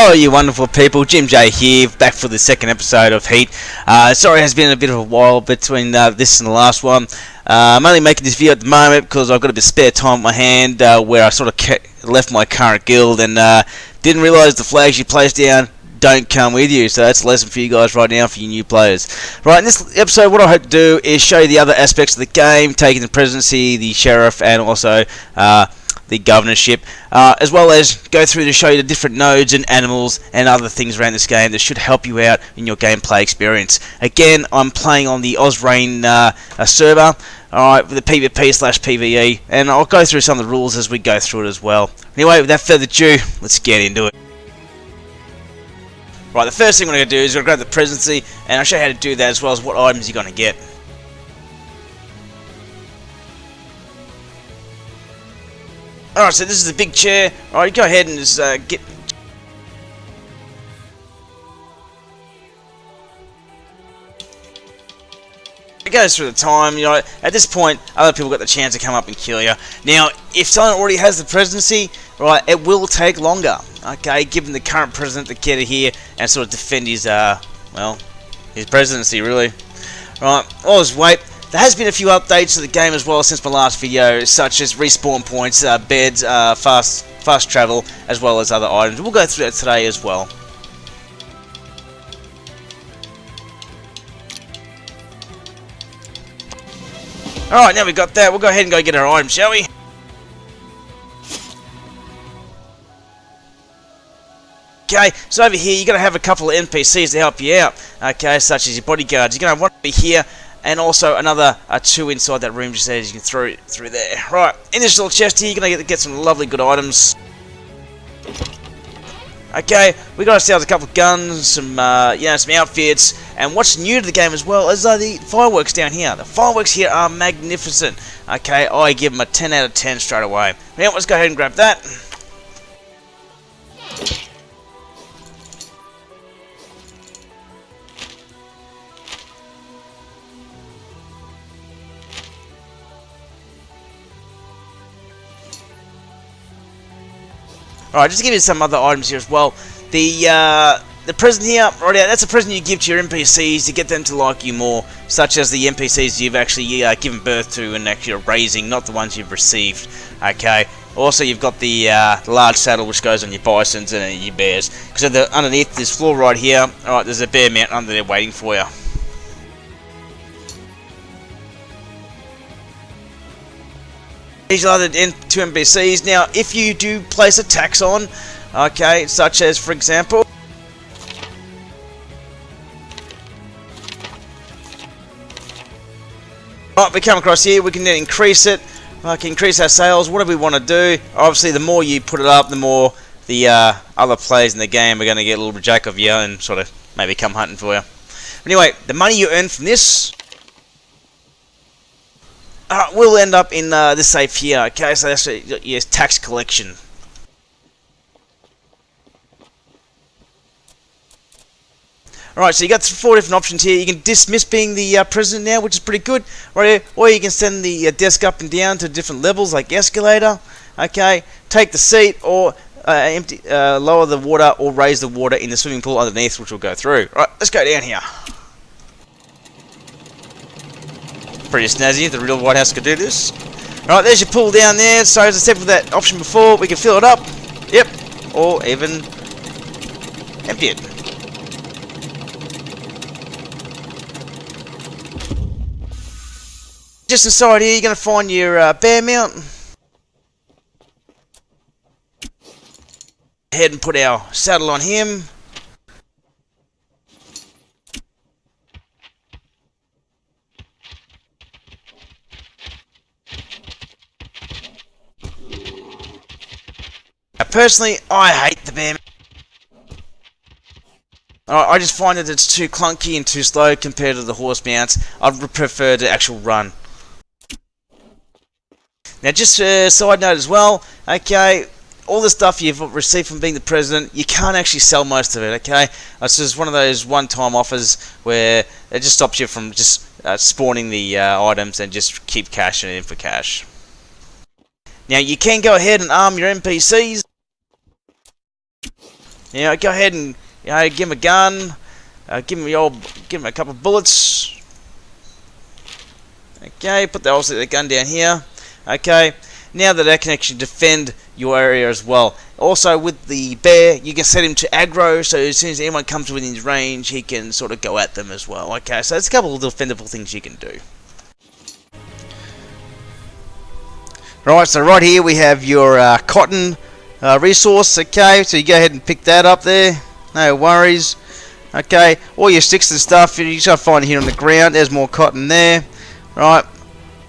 Hello you wonderful people, Jim J here, back for the second episode of Heat. Sorry it has been a bit of a while between this and the last one. I'm only making this video at the moment because I've got a bit of spare time on my hand where I sort of left my current guild and didn't realise the flags you place down don't come with you, so that's a lesson for you guys right now for you new players. Right, in this episode what I hope to do is show you the other aspects of the game, taking the presidency, the sheriff and also the governorship, as well as go through to show you the different nodes and animals and other things around this game that should help you out in your gameplay experience. Again, I'm playing on the Osrain server, alright, with the PvP/PvE, and I'll go through some of the rules as we go through it as well. Anyway, without further ado, let's get into it. Right, the first thing we're going to do is we're going to grab the presidency, and I'll show you how to do that as well as what items you're going to get. Alright, so this is the big chair. Alright, go ahead and just get... It goes through the time, you know, at this point, other people got the chance to come up and kill you. Now, if someone already has the presidency, right, it will take longer, okay, given the current president to get here and sort of defend his, well, his presidency, really. Right, all this wait. There has been a few updates to the game as well since my last video, such as respawn points, beds, fast travel, as well as other items. We'll go through that today as well. Alright, now we've got that, we'll go ahead and go get our items, shall we? Okay, so over here you're going to have a couple of NPCs to help you out, okay, such as your bodyguards. You're going to want to be here, and also another two inside that room just as you can through there. Right, in this little chest here, you're going to get some lovely good items. Okay, we got ourselves a couple of guns, some you know, some outfits, and what's new to the game as well is the fireworks down here. The fireworks here are magnificent. Okay, I give them a 10 out of 10 straight away. Now let's go ahead and grab that. Alright, just to give you some other items here as well. The present here, right out, that's a present you give to your NPCs to get them to like you more, such as the NPCs you've actually given birth to and actually are raising, not the ones you've received. Okay. Also, you've got the large saddle which goes on your bisons and your bears. Because underneath this floor right here, alright, there's a bear mountain under there waiting for you. These are the two NPCs. Now, if you do place a tax on, okay, such as, for example, right, we come across here, we can then increase it, increase our sales, whatever we want to do. Obviously, the more you put it up, the more the other players in the game are going to get a little bit jack of you and sort of maybe come hunting for you. Anyway, the money you earn from this will end up in this safe here, okay, so that's your tax collection. Alright, so you got 4 different options here. You can dismiss being the president now, which is pretty good, right here, or you can send the desk up and down to different levels, like escalator, okay, take the seat, or lower the water, or raise the water in the swimming pool underneath, which we'll go through. Right, let's go down here. Pretty snazzy, the real White House could do this. Alright, there's your pool down there. So as I said with that option before, we can fill it up. Yep. Or even empty it. Just inside here, you're going to find your bear mount. Head and put our saddle on him. Personally, I hate the bear. I just find that it's too clunky and too slow compared to the horse mounts. I'd prefer the actual run. Now, just a side note as well, okay, all the stuff you've received from being the president, you can't actually sell most of it, okay? It's just one of those one-time offers where it just stops you from just spawning the items and just keep cashing it in for cash. Now, you can go ahead and arm your NPCs. Go ahead and give him a gun. Give him a couple of bullets. Okay, put the gun down here. Okay, now that can actually defend your area as well. Also, with the bear, you can set him to aggro, so as soon as anyone comes within his range, he can sort of go at them as well. Okay, so there's a couple of defendable things you can do. Right, so right here we have your cotton resource. Okay, so you go ahead and pick that up there. No worries. Okay, all your sticks and stuff, you just gotta find it here on the ground. There's more cotton there. Right,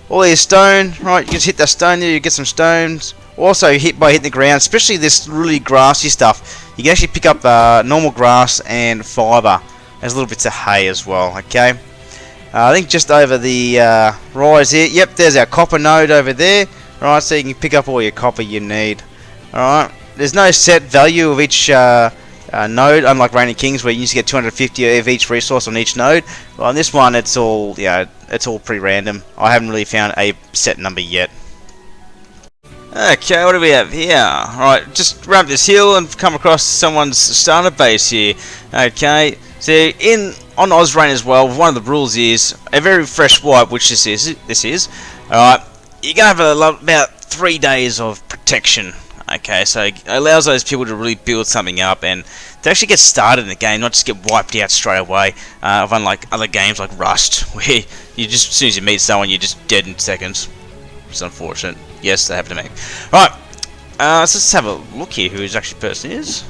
all your stone. Right, you just hit that stone there, you get some stones. Also, by hitting the ground, especially this really grassy stuff, you can actually pick up normal grass and fibre. There's little bits of hay as well. Okay, I think just over the rise here. Yep, there's our copper node over there. Right, so you can pick up all your copper you need. Alright, there's no set value of each node, unlike Reign of Kings where you used to get 250 of each resource on each node. Well, on this one, it's all pretty random. I haven't really found a set number yet. Okay, what do we have here? Alright, just run up this hill and come across someone's starter base here. Okay, so on Osrain as well, one of the rules is a very fresh wipe, which this is. Alright, you're gonna have about 3 days of protection. Okay, so it allows those people to really build something up and to actually get started in the game, not just get wiped out straight away. Unlike other games like Rust, where you just as soon as you meet someone, you're just dead in seconds. It's unfortunate. Yes, that happened to me. Right, so let's have a look here who his actual person is.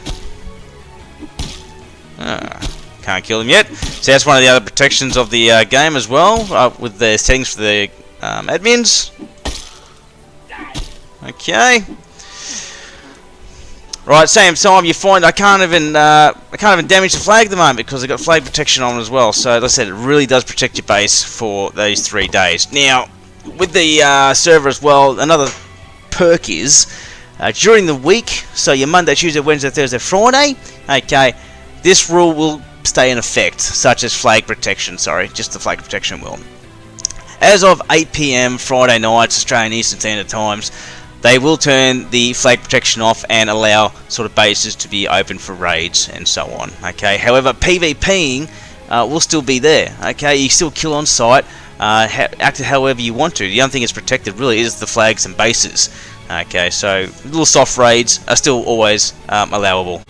Can't kill him yet. So that's one of the other protections of the game as well, with the settings for the admins. Okay. Right, same time you find I can't even damage the flag at the moment because I've got flag protection on as well. So as I said, it really does protect your base for these 3 days. Now, with the server as well, another perk is during the week, so your Monday, Tuesday, Wednesday, Thursday, Friday. Okay, this rule will stay in effect, such as flag protection. Sorry, just the flag protection will. As of 8 PM Friday nights, Australian Eastern Standard Times, they will turn the flag protection off and allow sort of bases to be open for raids and so on. Okay. However, PvPing will still be there. Okay. You still kill on site, act however you want to. The only thing that's protected really is the flags and bases. Okay. So little soft raids are still always allowable.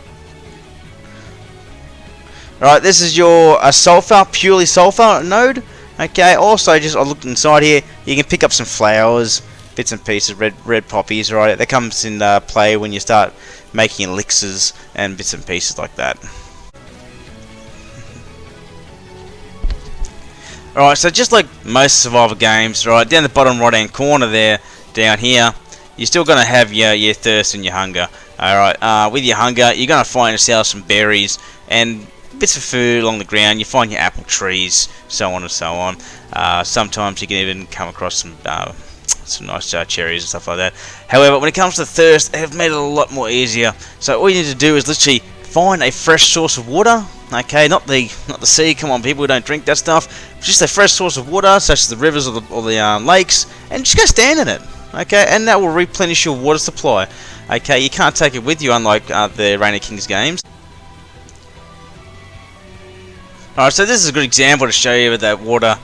Right. This is your sulfur, purely sulfur node. Okay. Also, just I looked inside here. You can pick up some flowers. Bits and pieces, red poppies, right? That comes in play when you start making elixirs and bits and pieces like that. Alright, so just like most survival games, right, down the bottom right hand corner there, down here, you're still going to have your thirst and your hunger. Alright, with your hunger, you're going to find yourself some berries and bits of food along the ground. You find your apple trees, so on and so on. Sometimes you can even come across some nice cherries and stuff like that. However, when it comes to thirst, they have made it a lot more easier. So all you need to do is literally find a fresh source of water. Okay, not the sea. Come on, people, don't drink that stuff. Just a fresh source of water, such as the rivers or the lakes, and just go stand in it. Okay, and that will replenish your water supply. Okay, you can't take it with you, unlike the Reign of Kings games. Alright, so this is a good example to show you what that water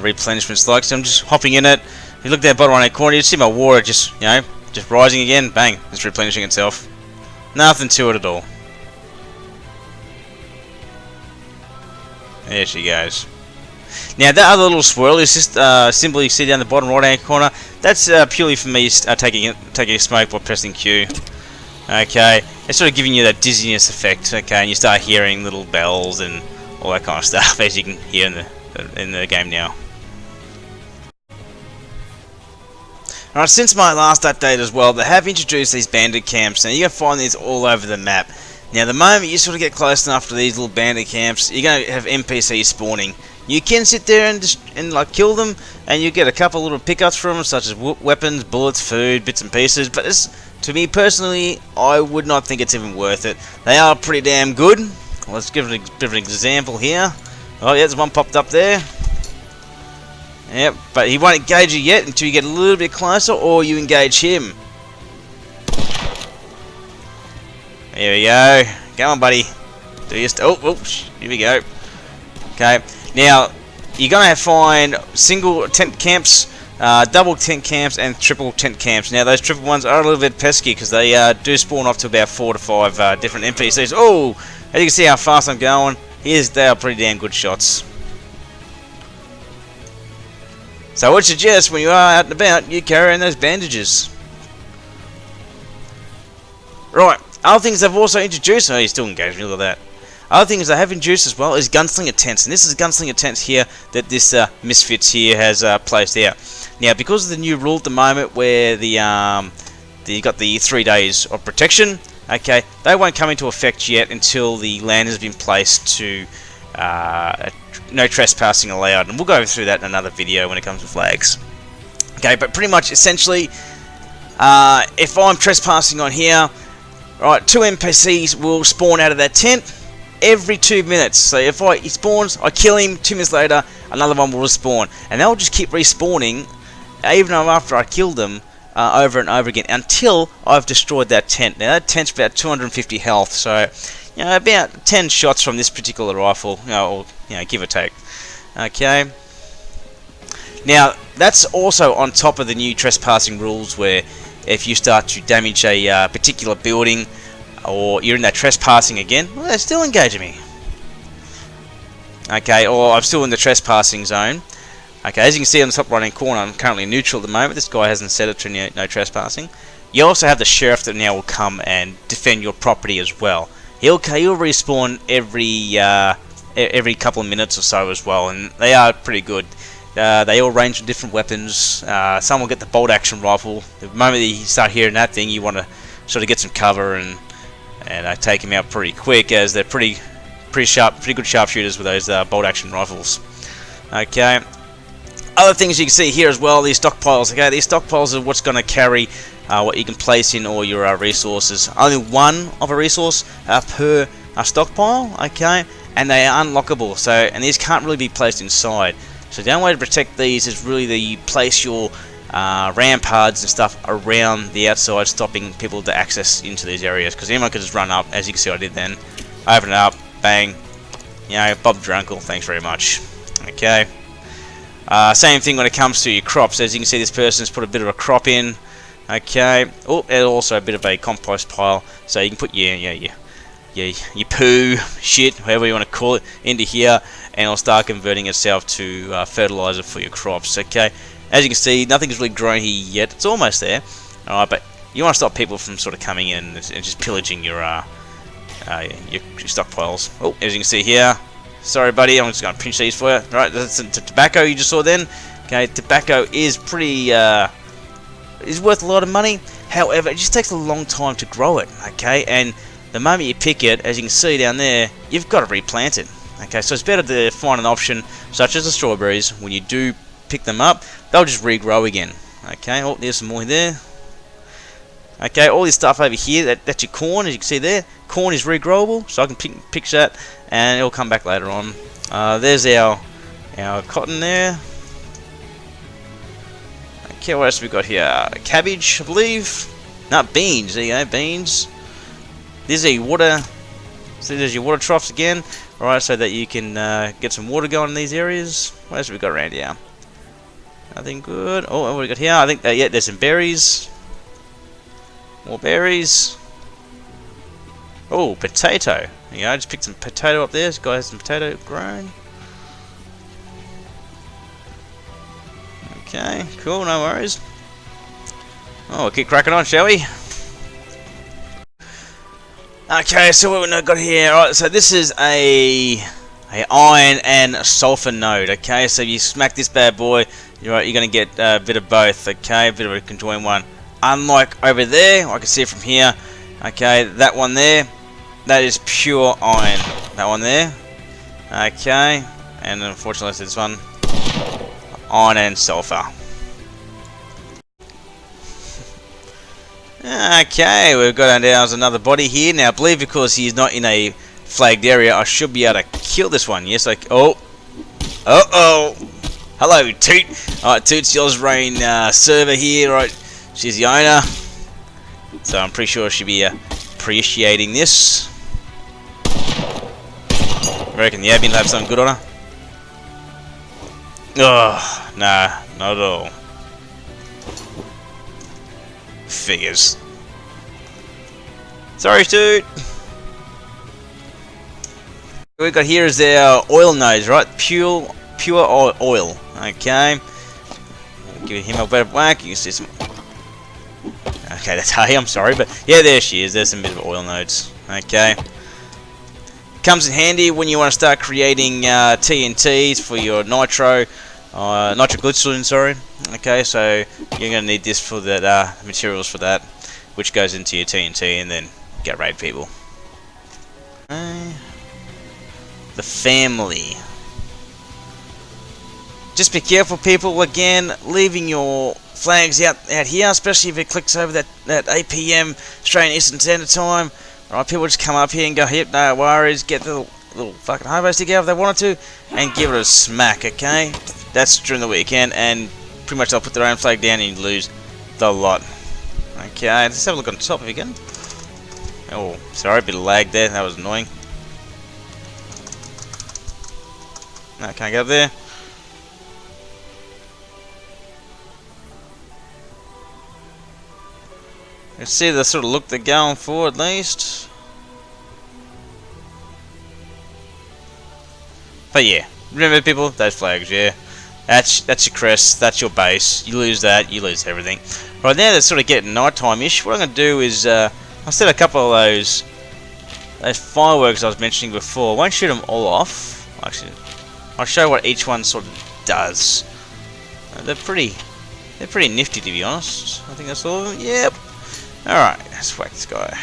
replenishment's like. So I'm just hopping in it. If you look down the bottom right corner, you see my water just rising again. Bang, it's replenishing itself. Nothing to it at all. There she goes. Now that other little swirl is just simply you see down the bottom right hand corner. That's purely for me taking a smoke by pressing Q. Okay, it's sort of giving you that dizziness effect. Okay, and you start hearing little bells and all that kind of stuff, as you can hear in the game now. Alright, since my last update as well, they have introduced these bandit camps. Now you can find these all over the map. Now the moment you sort of get close enough to these little bandit camps, you're going to have NPCs spawning. You can sit there and like kill them, and you get a couple little pickups from them, such as weapons, bullets, food, bits and pieces. But to me personally, I would not think it's even worth it. They are pretty damn good. Let's give it a bit of an example here. Oh yeah, there's one popped up there. Yep, but he won't engage you yet until you get a little bit closer, or you engage him. There we go. Go on, buddy. Do your here we go. Okay, now you're gonna find single tent camps, double tent camps, and triple tent camps. Now those triple ones are a little bit pesky because they do spawn off to about 4 to 5 different NPCs. Oh, as you can see how fast I'm going. They are pretty damn good shots. So I would suggest when you are out and about, you carry around those bandages. Right, other things they've also introduced. Oh, he's still engaged. Look at that. Other things they have introduced as well is gunslinger tents, and this is gunslinger tents here that this Misfits here has placed out. Now, because of the new rule at the moment, where you got the 3 days of protection, okay, they won't come into effect yet until the land has been placed to no trespassing allowed, and we'll go through that in another video when it comes to flags. Okay, but pretty much essentially, if I'm trespassing on here, right, 2 NPCs will spawn out of that tent every 2 minutes. So if he spawns, I kill him, 2 minutes later another one will respawn, and they'll just keep respawning even after I kill them over and over again until I've destroyed that tent. Now that tent's about 250 health, so you know, about 10 shots from this particular rifle, give or take. Okay, now that's also on top of the new trespassing rules, where if you start to damage a particular building, or you're in that trespassing again, well, they're still engaging me. Okay, or I'm still in the trespassing zone. Okay, as you can see on the top right hand corner, I'm currently neutral at the moment. This guy hasn't set it to no trespassing. You also have the sheriff that now will come and defend your property as well. He'll respawn every couple of minutes or so as well, and they are pretty good. They all range from different weapons. Some will get the bolt action rifle. The moment that you start hearing that thing, you want to sort of get some cover and take him out pretty quick, as they're pretty good sharpshooters with those bolt action rifles. Okay. Other things you can see here as well, these stockpiles. Okay, these stockpiles are what's going to carry what you can place in all your resources. Only one of a resource per stockpile. Okay, and they are unlockable. So, and these can't really be placed inside. So the only way to protect these is really that you place your ramparts and stuff around the outside, stopping people to access into these areas, because anyone could just run up, as you can see I did then, open it up, bang, Bob's your uncle, thanks very much. Okay, same thing when it comes to your crops. As you can see, this person's put a bit of a crop in. Okay, oh, and also a bit of a compost pile, so you can put your poo, shit, whatever you want to call it, into here, and it'll start converting itself to fertilizer for your crops. Okay, as you can see, nothing's really grown here yet. It's almost there. Alright, but you want to stop people from sort of coming in and just pillaging your stockpiles. Oh, as you can see here, sorry buddy, I'm just going to pinch these for you. Right, that's the tobacco you just saw then. Okay, tobacco is pretty is worth a lot of money. However, it just takes a long time to grow it. Okay, and the moment you pick it, as you can see down there, you've got to replant it. Okay, so it's better to find an option such as the strawberries. When you do pick them up, they'll just regrow again. Okay, oh, there's some more there. Okay, all this stuff over here, that's your corn, as you can see there. Corn is regrowable, so I can pick that, and it'll come back later on. There's our cotton there. Okay, what else have we got here? Cabbage, I believe. Not beans. There you go, beans. There's a water. So there's your water troughs again. Alright, so that you can get some water going in these areas. What else have we got around here? Nothing good. Oh, what have we got here? I think yeah, there's some berries. More berries. Oh, potato. Yeah, I just picked some potato up there. This guy has some potato grown. Okay, cool, no worries. Oh, we'll keep cracking on, shall we? Okay, so what we've got here, alright, so this is a iron and sulfur node. Okay, so you smack this bad boy, you're going to get a bit of both. Okay, a bit of a conjoined one. Unlike over there, I can see it from here. Okay, that one there, that is pure iron. That one there. Okay, and unfortunately this one, iron and sulfur. Okay, we've got ours another body here. Now I believe because he's not in a flagged area, I should be able to kill this one. Yes, like, oh. Hello, Toot. Alright, Toot's the Ozrain server here, right? She's the owner. So I'm pretty sure she'll be appreciating this. I reckon the admin will have something good on her. Oh, nah, not at all. Figures. Sorry, dude. What we got here is our oil nose, right? Pure oil. Okay. Give him a better whack. You can see some. Okay, that's Hay. I'm sorry, but yeah, there she is. There's some bit of oil nodes. Okay. Comes in handy when you want to start creating TNTs for your nitroglycerin. Sorry. Okay, so you're gonna need this for that materials for that, which goes into your TNT, and then get raid people. Okay. The family. Just be careful, people. Again, leaving your flags out here, especially if it clicks over that 8 PM Australian Eastern Standard Time. Right, people just come up here and go, "Yep, no worries." Get the little fucking hobos together if they wanted to, and give it a smack. Okay, that's during the weekend, and pretty much they'll put their own flag down and you lose the lot. Okay, let's have a look on top again. Oh, sorry, a bit of lag there. That was annoying. No, can't get up there. You see the sort of look they're going for, at least. But yeah, remember, people, those flags, yeah. That's your crest, that's your base. You lose that, you lose everything. Right now, they're sort of getting nighttime-ish. What I'm going to do is, I'll set a couple of those fireworks I was mentioning before. I won't shoot them all off. Actually, I'll show what each one sort of does. They're pretty nifty, to be honest. I think that's all of them. Yep. Alright, let's whack this guy.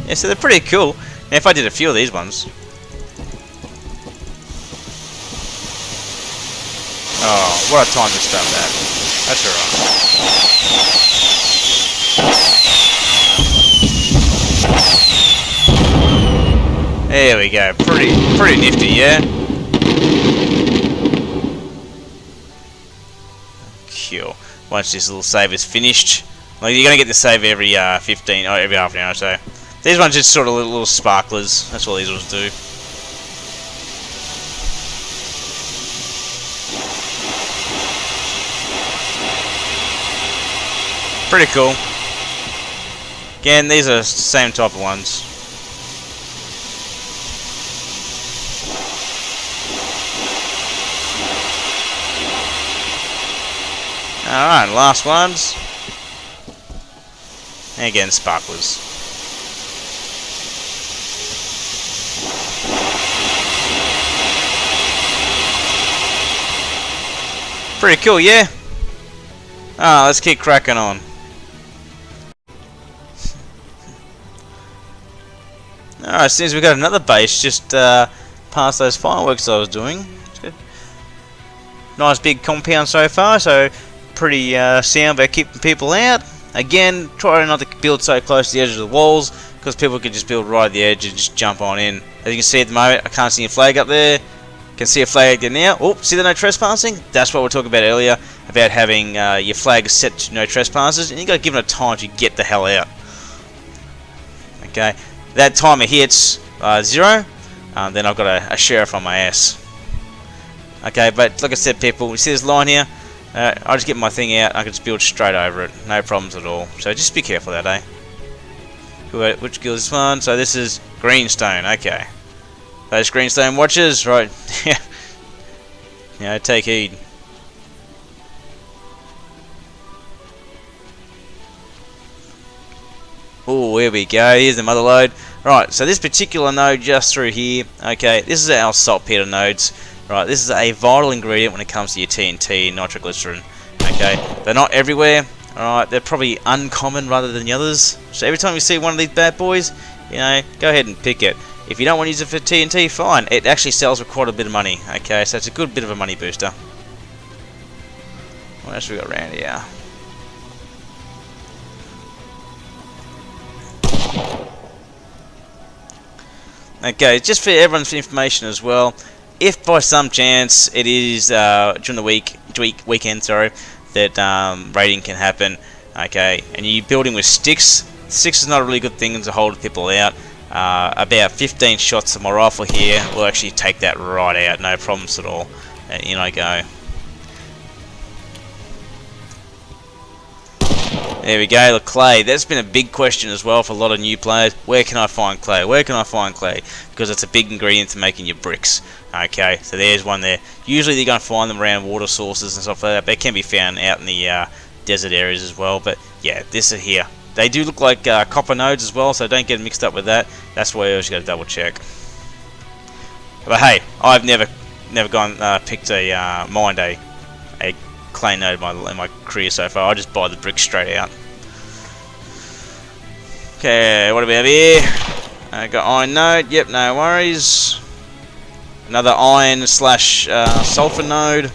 Yeah, so they're pretty cool. Now, if I did a few of these ones. Oh, what a time to start that. That's alright. There we go. Pretty nifty, yeah? Cool. Once this little save is finished. Like, you're gonna get the save every 15 or every half an hour or so. These ones just sort of little sparklers. That's what these ones do. Pretty cool. Again, these are the same type of ones. Alright, last ones. And again, sparklers. Pretty cool, yeah? Let's keep cracking on. Alright, seems we got another base just past those fireworks I was doing. It's good. Nice big compound so far, so pretty sound about keeping people out. Again, try not to build so close to the edge of the walls, because people can just build right at the edge and just jump on in. As you can see at the moment, I can't see a flag up there. Can see a flag there now. Oh, see the no trespassing? That's what we were talking about earlier, about having your flag set to no trespassers, and you got to give it a time to get the hell out. Okay, that timer hits 0, then I've got a sheriff on my ass. Okay, but like I said, people, you see this line here? I just get my thing out, I can just build straight over it, no problems at all. So just be careful of that, eh? Which guild is this one? So this is Greenstone, okay. Those Greenstone watchers, right? Yeah, take heed. Oh, here we go. Here's the mother load. Right, so this particular node just through here. Okay, this is our saltpeter nodes. Right, this is a vital ingredient when it comes to your TNT, nitroglycerin. Okay, they're not everywhere. Alright, they're probably uncommon rather than the others. So every time you see one of these bad boys, you know, go ahead and pick it. If you don't want to use it for TNT, fine. It actually sells for quite a bit of money. Okay, so it's a good bit of a money booster. What else we got around here? Okay, just for everyone's information as well, if by some chance it is during the weekend, sorry, that raiding can happen, okay, and you're building with sticks, sticks is not a really good thing to hold people out. About 15 shots of my rifle here will actually take that right out, no problems at all. And in I go. There we go, the clay. That's been a big question as well for a lot of new players. Where can I find clay? Where can I find clay? Because it's a big ingredient to making your bricks. Okay, so there's one there. Usually you're going to find them around water sources and stuff like that. They can be found out in the desert areas as well. But yeah, this is here. They do look like copper nodes as well, so don't get mixed up with that. That's why you always got to double check. But hey, I've never picked a mined a clay node in my career so far. I just buy the bricks straight out. Okay, what do we have here? I got iron node. Yep, no worries. Another iron slash sulfur node.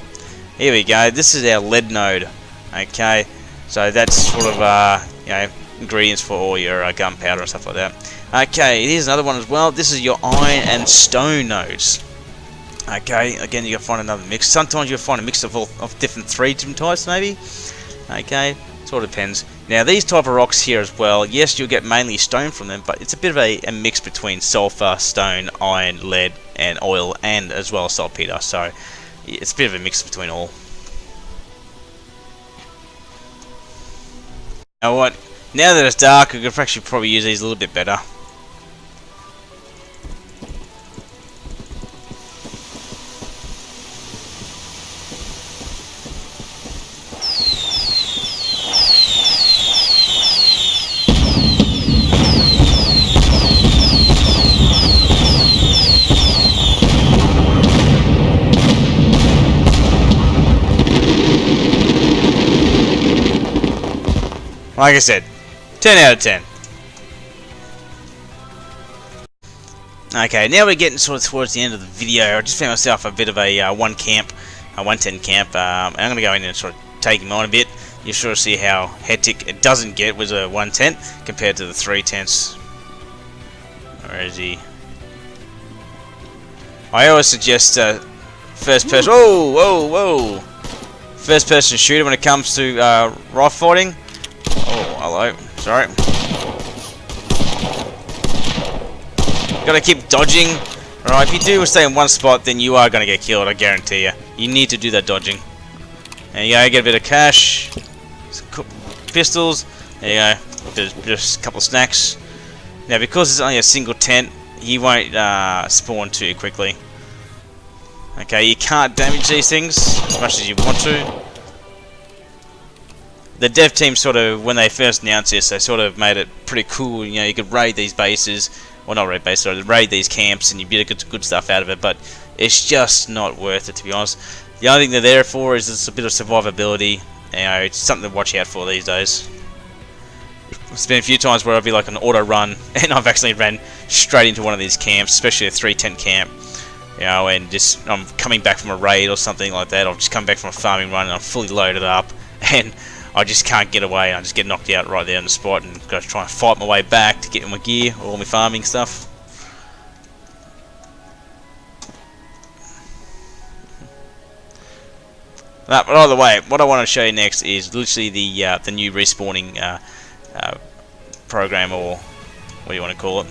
Here we go. This is our lead node. Okay, so that's sort of you know, ingredients for all your gunpowder and stuff like that. Okay, here's another one as well. This is your iron and stone nodes. Okay, again you gotta find another mix. Sometimes you'll find a mix of different types maybe. Okay, sort of depends. Now these type of rocks here as well, yes you'll get mainly stone from them, but it's a bit of a mix between sulfur, stone, iron, lead and oil, and as well as saltpeter, so it's a bit of a mix between all. Now what? Now that it's dark, I could actually probably use these a little bit better. Like I said, 10 out of 10. Okay, now we're getting sort of towards the end of the video. I just found myself a bit of a 110 camp. And I'm going to go in and sort of take him on a bit. You'll sort of see how hectic it doesn't get with a 110 compared to the 310s. Where is he? I always suggest first person. Oh, whoa, whoa! First person shooter when it comes to rifle fighting. Oh, hello. Sorry. Gotta keep dodging. Alright, if you do stay in one spot, then you are gonna get killed, I guarantee you. You need to do that dodging. There you go, get a bit of cash. Some pistols. There you go. Just a couple of snacks. Now, because it's only a single tent, he won't spawn too quickly. Okay, you can't damage these things as much as you want to. The dev team sort of, when they first announced this, they sort of made it pretty cool. You know, you could raid these bases, well not raid bases, sorry, raid these camps, and you get good stuff out of it. But it's just not worth it, to be honest. The only thing they're there for is it's a bit of survivability. You know, it's something to watch out for these days. There's been a few times where I'll be like an auto run, and I've actually ran straight into one of these camps, especially a 310 camp. You know, and just I'm coming back from a raid or something like that. I've just come back from a farming run and I'm fully loaded up, and I just can't get away. I just get knocked out right there on the spot, and got to try and fight my way back to get my gear, all my farming stuff. But either way, what I want to show you next is literally the new respawning program, or what do you want to call it?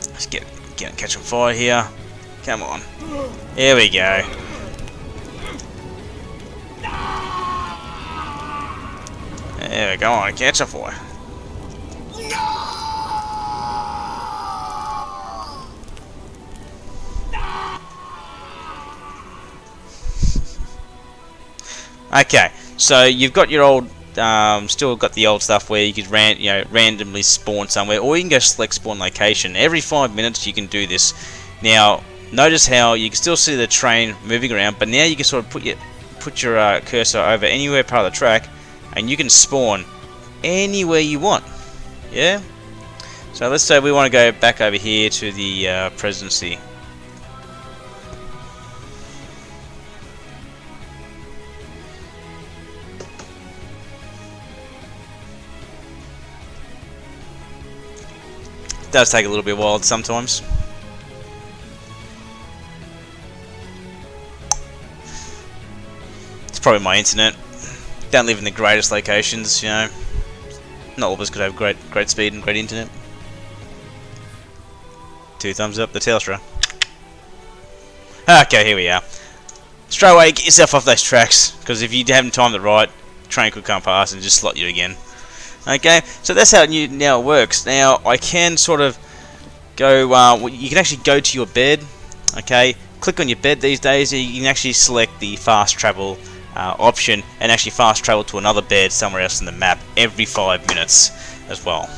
Let's get catch on fire here. Come on. Here we go. There we go, on, catch on fire. Okay, so you've got your old, still got the old stuff where you could randomly spawn somewhere, or you can go select spawn location. Every 5 minutes you can do this. Now, notice how you can still see the train moving around, but now you can sort of put your cursor over anywhere part of the track, and you can spawn anywhere you want. Yeah. So let's say we want to go back over here to the presidency. It does take a little bit of while sometimes. probably my internet. Don't live in the greatest locations, you know. Not all of us could have great speed and great internet. 2 thumbs up, the Telstra. Okay, here we are. Straight away, get yourself off those tracks, because if you haven't timed it right, train could come past and just slot you again. Okay, so that's how it now works. Now, I can sort of go, you can actually go to your bed, okay, click on your bed these days, you can actually select the fast travel option and actually fast travel to another bed somewhere else in the map every 5 minutes as well.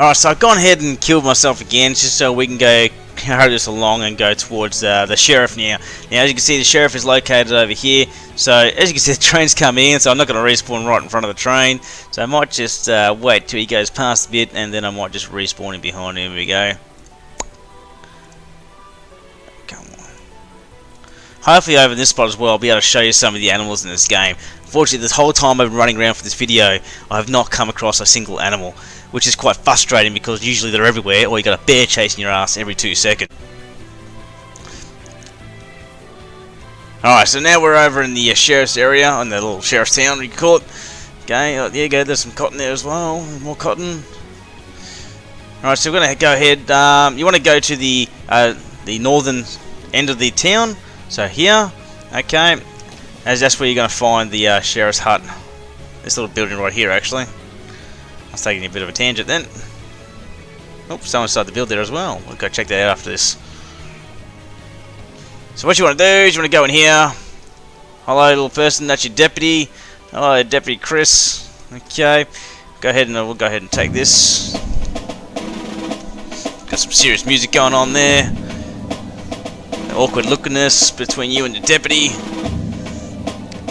Alright, so I've gone ahead and killed myself again just so we can go hurry this along and go towards the sheriff now. Now, as you can see, the sheriff is located over here. So, as you can see, the train's coming in, so I'm not going to respawn right in front of the train. So I might just wait till he goes past a bit, and then I might just respawn him behind him. Here we go. Come on. Hopefully over in this spot as well, I'll be able to show you some of the animals in this game. Unfortunately, this whole time I've been running around for this video, I have not come across a single animal, which is quite frustrating because usually they're everywhere, or you got a bear chasing your ass every 2 seconds. Alright, so now we're over in the sheriff's area, on the little sheriff's town, you call it. Okay, there you go, there's some cotton there as well, more cotton. Alright, so we're going to go ahead, you want to go to the northern end of the town, so here, okay, as that's where you're going to find the sheriff's hut. This little building right here, actually. I was taking a bit of a tangent then. Oh, someone started to build there as well. We'll go check that out after this. So what you want to do is you want to go in here. Hello, little person. That's your deputy. Hello, Deputy Chris. Okay. Go ahead and we'll go ahead and take this. Got some serious music going on there. The awkward lookingness between you and the deputy.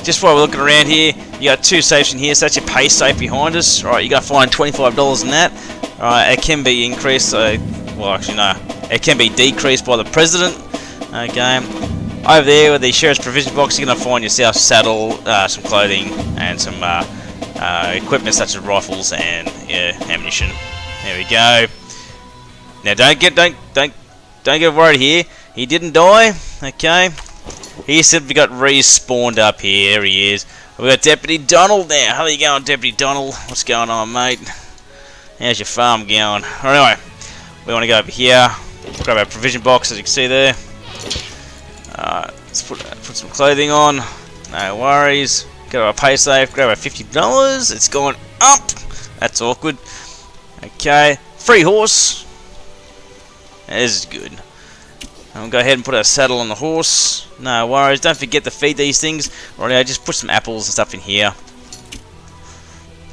Just while we're looking around here, you got 2 safes in here, so that's your pay safe behind us. Alright, you got to find $25 in that. Alright, it can be increased, well actually no, it can be decreased by the president. Okay, over there with the sheriff's provision box, you're going to find yourself a saddle, some clothing, and some equipment such as rifles and ammunition. There we go. Now don't get worried here. He didn't die. Okay. He simply got respawned up here. There he is. We've got Deputy Donald there. How are you going, Deputy Donald? What's going on, mate? How's your farm going? Anyway, we want to go over here. Grab our provision box, as you can see there. Let's put some clothing on. No worries. Go to our pay safe. Grab our $50. It's gone up. That's awkward. Okay. Free horse. This is good. And we'll go ahead and put our saddle on the horse. No worries. Don't forget to feed these things. Right, just put some apples and stuff in here.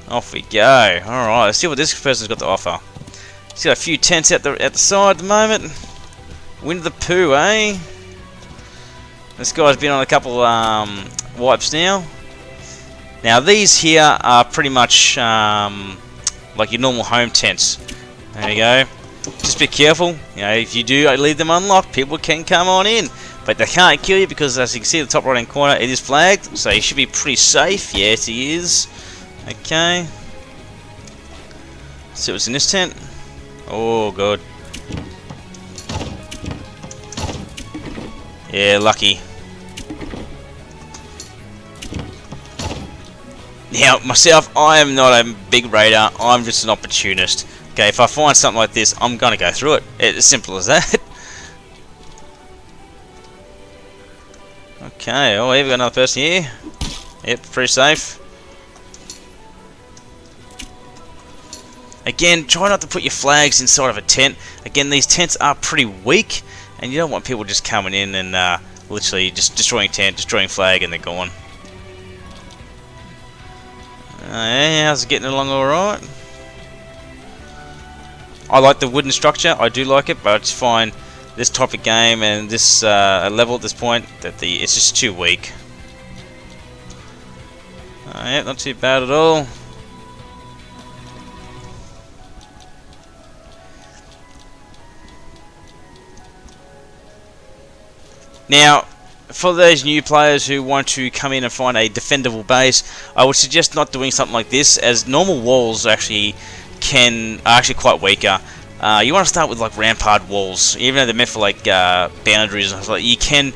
Off we go. Alright, let's see what this person's got to offer. He's got a few tents at the side at the moment. Winnie the Pooh, eh? This guy's been on a couple wipes now. Now these here are pretty much like your normal home tents. There you go. Just be careful. You know, if you do leave them unlocked, people can come on in, but they can't kill you because, as you can see in the top right hand corner, it is flagged. So you should be pretty safe. Yes, he is. Okay. Let's see what's in this tent. Oh, good. Yeah, lucky. Now, myself, I am not a big raider. I'm just an opportunist. Okay, if I find something like this, I'm gonna go through it. It's as simple as that. Okay, oh, here we got another person here. Yep, pretty safe. Again, try not to put your flags inside of a tent. Again, these tents are pretty weak, and you don't want people just coming in and literally just destroying tent, destroying flag, and they're gone. Yeah, how's it getting along alright? I like the wooden structure, I do like it, but I just find this type of game and this level at this point that it's just too weak. Yeah, not too bad at all. Now, for those new players who want to come in and find a defendable base, I would suggest not doing something like this, as normal walls actually are actually quite weaker. You want to start with like rampart walls, even though they're meant for like boundaries and stuff like that. You can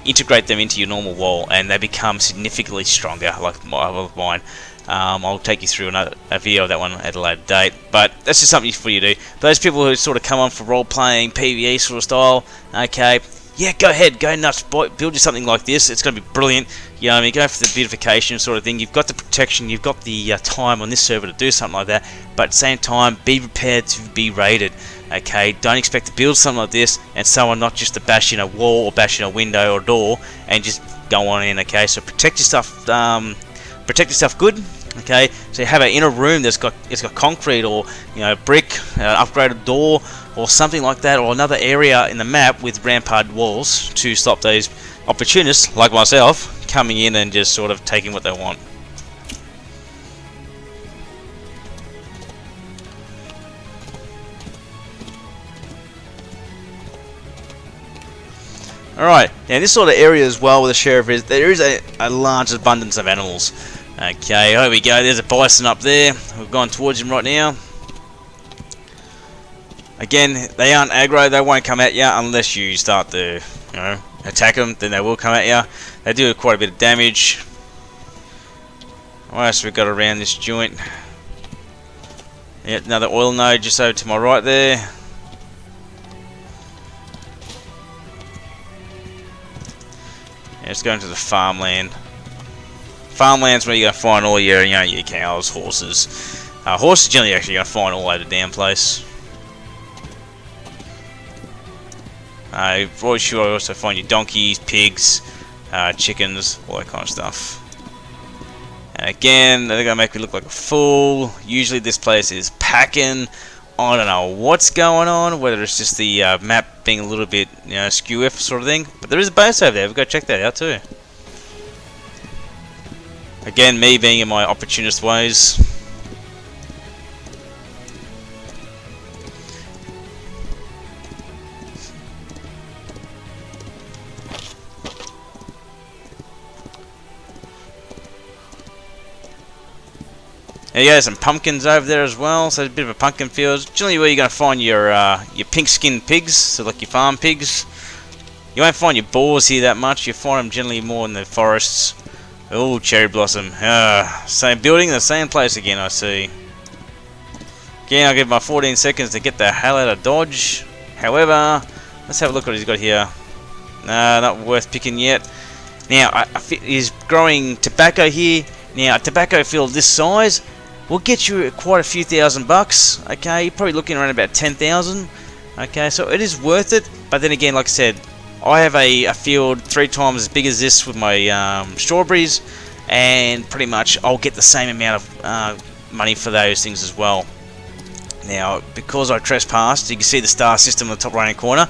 integrate them into your normal wall, and they become significantly stronger, like mine. I'll take you through a video of that one at a later date, but that's just something for you to do. Those people who sort of come on for role-playing, PvE sort of style, okay, yeah, go ahead, go nuts, build you something like this. It's going to be brilliant. You know what I mean? Go for the beautification sort of thing. You've got the protection, you've got the time on this server to do something like that, but at the same time, be prepared to be raided. Okay, don't expect to build something like this and someone not just to bash in a wall or bash in a window or door and just go on in. Okay, so protect yourself good. Okay, so you have an inner room that's got concrete or brick, upgraded door or something like that, or another area in the map with rampart walls to stop those opportunists like myself coming in and just sort of taking what they want. Alright, now this sort of area as well where the sheriff is, there is a large abundance of animals. Okay, here we go, there's a bison up there. We've gone towards him right now. Again, they aren't aggro, they won't come at you unless you start to, attack them, then they will come at you. They do quite a bit of damage. What else we've got around this joint? Yeah, another oil node just over to my right there. Let's go into the farmland. Farmland's where you're going to find all your, your cows, horses. Horses generally actually going to find all over the damn place. For sure, you also find your donkeys, pigs, chickens, all that kind of stuff. And again, they're going to make me look like a fool. Usually this place is packing. I don't know what's going on, whether it's just the map being a little bit, skew-if sort of thing. But there is a base over there, we've got to check that out too. Again, me being in my opportunist ways. There you go, some pumpkins over there as well, so there's a bit of a pumpkin field. Generally where you're going to find your pink-skinned pigs, so like your farm pigs. You won't find your boars here that much, you find them generally more in the forests. Oh, cherry blossom. Same building, the same place again, I see. Again, I'll give my 14 seconds to get the hell out of Dodge. However, let's have a look at what he's got here. No, not worth picking yet. Now, he's growing tobacco here. Now, a tobacco field this size will get you quite a few $1,000s. Okay, you're probably looking around about 10,000. Okay, so it is worth it. But then again, like I said, I have a field 3 times as big as this with my strawberries, and pretty much I'll get the same amount of money for those things as well. Now, because I trespassed, you can see the star system in the top right hand corner.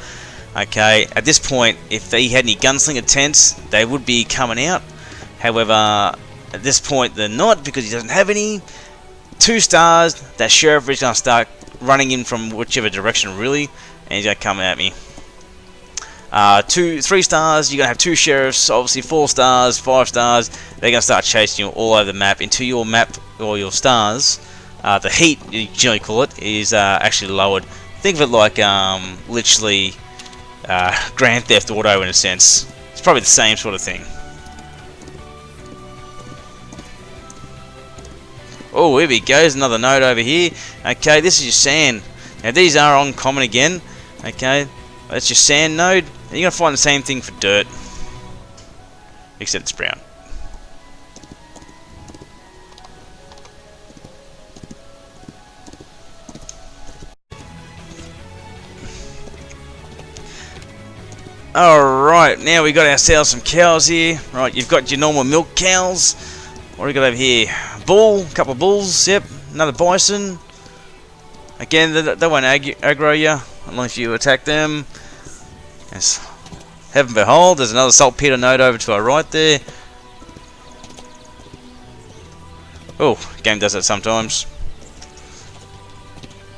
Okay, at this point, if he had any gunslinger tents, they would be coming out. However, at this point they're not, because he doesn't have any. 2 stars, that sheriff is going to start running in from whichever direction really, and he's going to come at me. 3 stars, you're going to have 2 sheriffs, obviously 4 stars, 5 stars, they're going to start chasing you all over the map until your map, or your stars, the heat, you generally call it, is actually lowered. Think of it like literally Grand Theft Auto in a sense. It's probably the same sort of thing. Oh, here we go, there's another node over here. Okay, this is your sand. Now these are uncommon again. Okay, that's your sand node. And you're going to find the same thing for dirt, except it's brown. Alright, now we got ourselves some cows here. Right, you've got your normal milk cows. What do we got over here? Bull, a couple of bulls, yep, another bison. Again, they won't aggro you unless you attack them. Yes. Heaven behold, there's another saltpeter node over to our right there. Oh, game does that sometimes.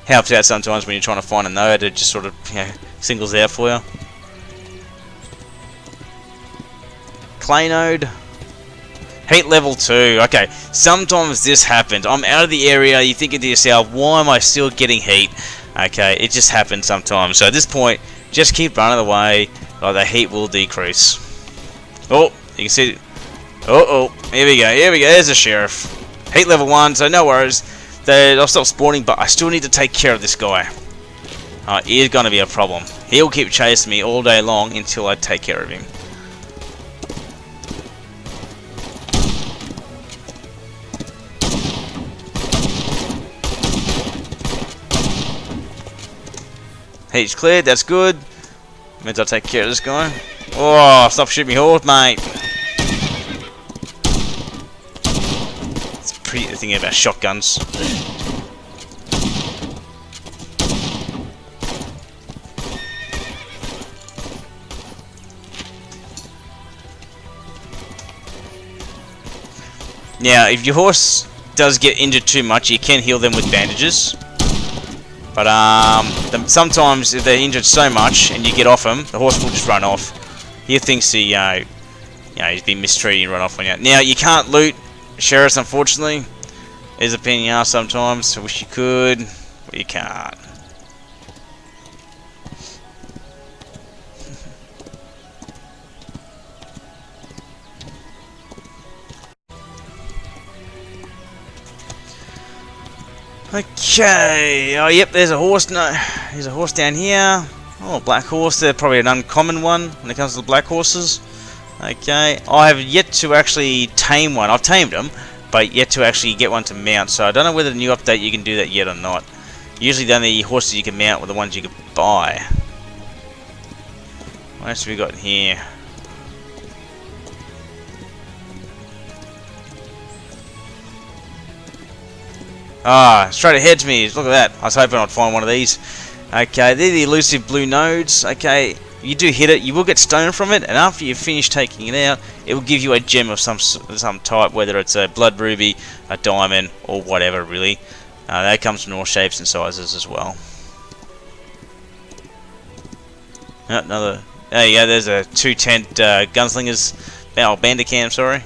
Helps out sometimes when you're trying to find a node, it just sort of singles out for you. Clay node. Heat level 2. Okay, sometimes this happens. I'm out of the area, you're thinking to yourself, why am I still getting heat? Okay, it just happens sometimes. So at this point, just keep running away, or the heat will decrease. Oh, you can see. Oh, here we go. Here we go. There's a sheriff. Heat level 1, so no worries. I'll stop spawning, but I still need to take care of this guy. He is going to be a problem. He'll keep chasing me all day long until I take care of him. Heat's cleared, that's good. Means I'll take care of this guy. Oh, stop shooting me horse, mate. It's pretty thinking about shotguns. Now, if your horse does get injured too much, you can heal them with bandages. But sometimes if they're injured so much and you get off them, the horse will just run off. He thinks he's been mistreated and run off on you. Now, you can't loot sheriffs, unfortunately. It's a pain in the ass sometimes. I wish you could, but you can't. Okay. Oh, yep. There's a horse. No, there's a horse down here. Oh, black horse. They're probably an uncommon one when it comes to the black horses. Okay. I have yet to actually tame one. I've tamed them, but yet to actually get one to mount. So I don't know whether the new update you can do that yet or not. Usually, the only horses you can mount are the ones you can buy. What else have we got here? Ah, straight ahead to me. Look at that. I was hoping I'd find one of these. Okay, they're the elusive blue nodes. Okay, you do hit it, you will get stone from it, and after you finish taking it out, it will give you a gem of some type, whether it's a blood ruby, a diamond, or whatever, really. That comes from all shapes and sizes as well. Another. There you go. There's a 210 gunslingers. Oh, bandicam, sorry.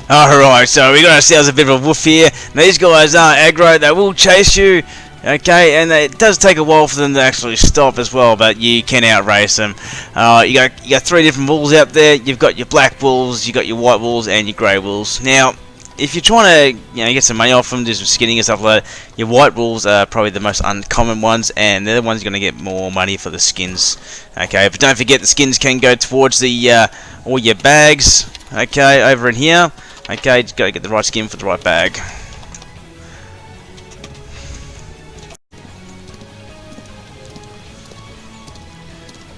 Alright, so we got ourselves a bit of a woof here. Now, these guys are aggro, they will chase you, okay, and it does take a while for them to actually stop as well, but you can outrace them. You got 3 different wolves out there. You've got your black wolves, you got your white wolves, and your grey wolves. Now, if you're trying to get some money off them, do some skinning and stuff like that, your white wolves are probably the most uncommon ones, and they're the ones you're going to get more money for the skins. Okay, but don't forget the skins can go towards the all your bags. Okay, over in here. Okay, just gotta get the right skin for the right bag.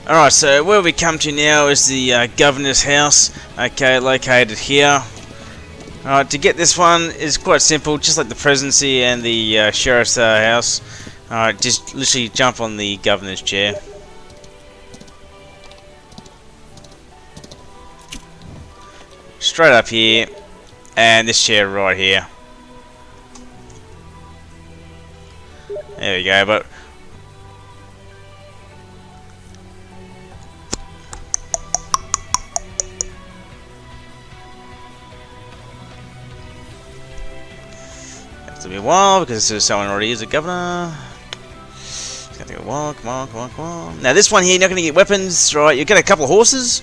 Alright, so where we come to now is the governor's house. Okay, located here. Alright, to get this one is quite simple, just like the presidency and the sheriff's house. Alright, just literally jump on the governor's chair. Straight up here. And this chair right here. There we go, but it's gonna be a while because someone already is a governor. It's gonna take a while. Come on, come on, come on. Now this one here, you're not gonna get weapons, right? You get a couple of horses,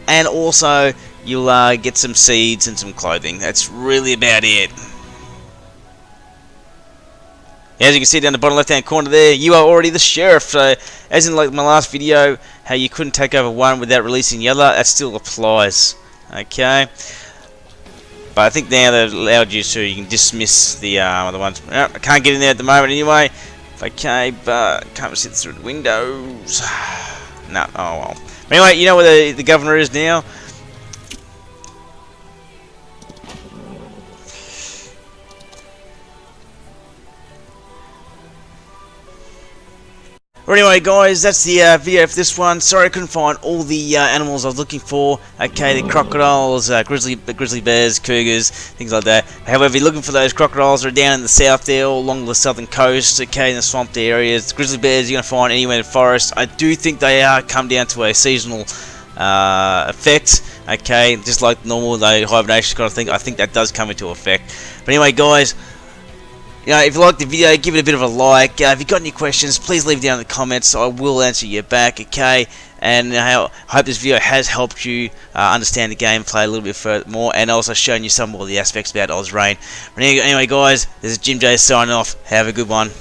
and also you'll get some seeds and some clothing. That's really about it. As you can see down the bottom left hand corner there, you are already the sheriff. So, as in like my last video, how you couldn't take over one without releasing the other, that still applies. Okay. But I think now they've allowed you to, you can dismiss the other ones. I can't get in there at the moment anyway. Okay, but can't sit through the windows. No, oh well. Anyway, you know where the governor is now. Well, anyway, guys, that's the video for this one. Sorry I couldn't find all the animals I was looking for. Okay, the crocodiles, grizzly bears, cougars, things like that. However, if you're looking for those crocodiles, they're down in the south there, all along the southern coast, okay, in the swamped areas. The grizzly bears you're going to find anywhere in the forest. I do think they come down to a seasonal effect. Okay, just like normal, the hibernation kind of thing. I think that does come into effect. But anyway, guys, if you liked the video, give it a bit of a like. If you've got any questions, please leave down in the comments. I will answer you back, okay? And I hope this video has helped you understand the gameplay a little bit more, and also shown you some more of the aspects about Osrain. But anyway, guys, this is Jim J signing off. Have a good one.